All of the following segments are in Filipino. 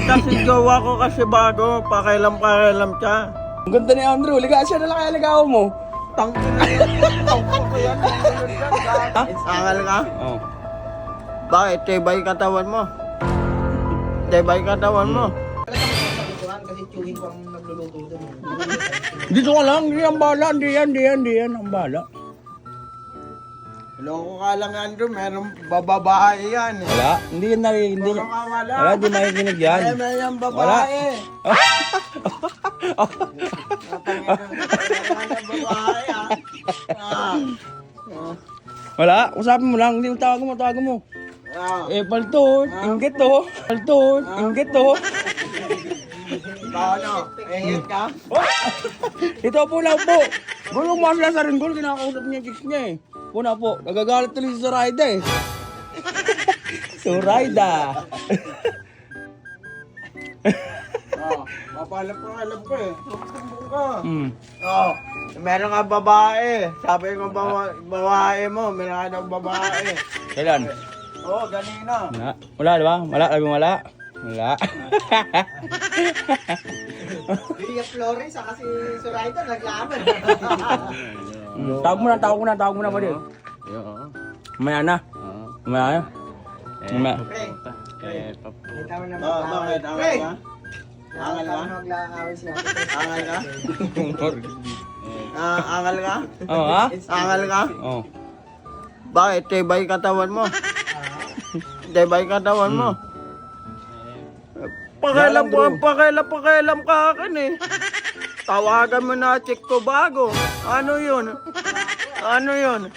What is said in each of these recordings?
Chat kasi jowa ko kasi bago, pakailam siya. Ang ganda ni Andrew, liga siya na lang kaya ligaw mo. Tangkin na yan. Tangko ko yan. Ha? Angal ka? Oo. Bakit? Tibay katawan mo. Tibay katawan mo. Kasi chewing ko ang nagluluto doon. Dito ka lang, hindi yan bala, hindi yan, ang bala. Loko ka lang, Andrew. Merong bababae yan. Wala, hindi yan narinig, hindi Puro yan. ka wala. Wala, di makikinig yan. Ay, may yung babae. Babae, ah. Wala, usapin mo lang, hindi mo tawagan mo. Ah. Eh, palto, inggit to, inggit to. Paano? Ingit ka? Ito po lang po. Gulong mo sila sa ringgol, kinakausap niya yung chicks niya eh. Una po, nagagalit tuloy si Zoraida eh. Zoraida. Oh, mapalap ko eh. Sumbong ka. Hmm. Oh, meron ka babae. Sabi ko babae mo, meron ka ng babae. Kailan? Oh, ganina. Wala, di ba? Wala, laging wala. Wala. Villa Flores, saka si Zoraida naglaban. Tawag mo na pa din. Mamaya na. Mamaya na. Mamaya. Pre, tama na Oh, bakit? Angal ka? Angal ka? Maglaaway siya. Angal ka? Angal ka? Oo, ha? Angal ka? Oo. Bakit? Tibay katawan mo. Tibay katawan mo. Pakailam ka akin eh. Tawagan mo na check ko bago. Ano yun? Ano yun?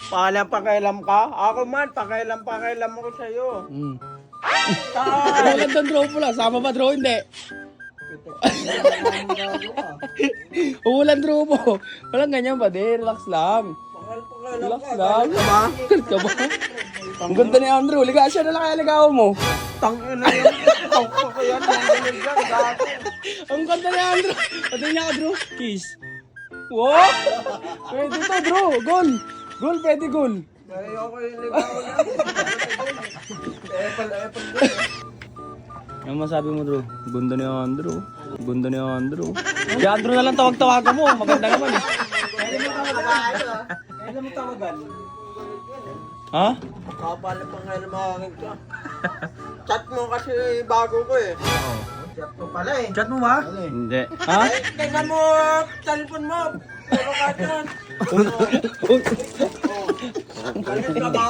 Pakailam ka? Ako man, pakailam ako sa'yo. Walang doon draw pula. Sama ba draw? Hindi. Walang draw mo. Walang ganyan ba? Di, relax lang. Relax lang. Ka ba? Ang ganda ni Andrew. Liga siya na lang kaya ligaw mo. Tangin na yan. Tangko ko yan. Ang ganda ni Andrew. Pati niya ka, Drew. Kiss. Wow! Pwede to, Drew. Goal. Goal, pwede goal. Ayoko yung ligaw lang. Epal. Ano masabi mo, Drew? Ganda ni Andrew. Ganda ni Andrew. Si Andrew na lang tawag-tawagan mo. Maganda naman eh. Kailan mo tawagan? Ha? Kapal pakailam akin ka. Chat mo kasi bago ko eh. Chat mo pala eh. Chat mo ba? Hindi. Ha? Eh, tingnan mo, cellphone mo. Puro ka dyan. Galit ka ba?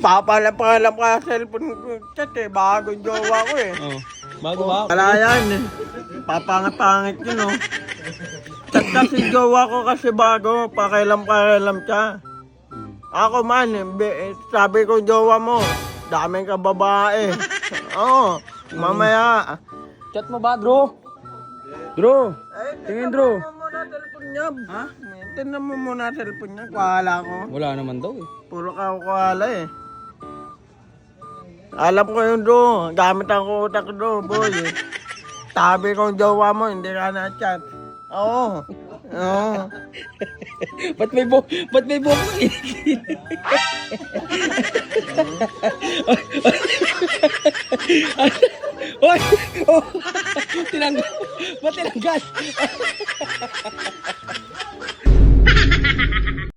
Papalap ka sa cellphone ko. Chat eh, bagong jowa ko eh. Oh. Bago ba? Wala yan eh. Papangit yun oh. Chat kasi jowa ko kasi bago. Pakailam siya. Ako man, sabi ko jowa mo, daming ka babae. Oo, mamaya. Chat mo ba, Drew? Drew. Tingin, Drew. Tingnan mo muna cellphone niya. Ha? Tingnan mo muna cellphone niya. Kuhala ko. Wala naman daw eh. Puro ka kuhala eh. Alam ko yun do. Gamit ang utak do, boy. Sabi ko jowa mo, hindi ka na chat. Oo. Oo. Ba't may buhok mo Oy! Oh! Tinanggal! Ba't tinanggal?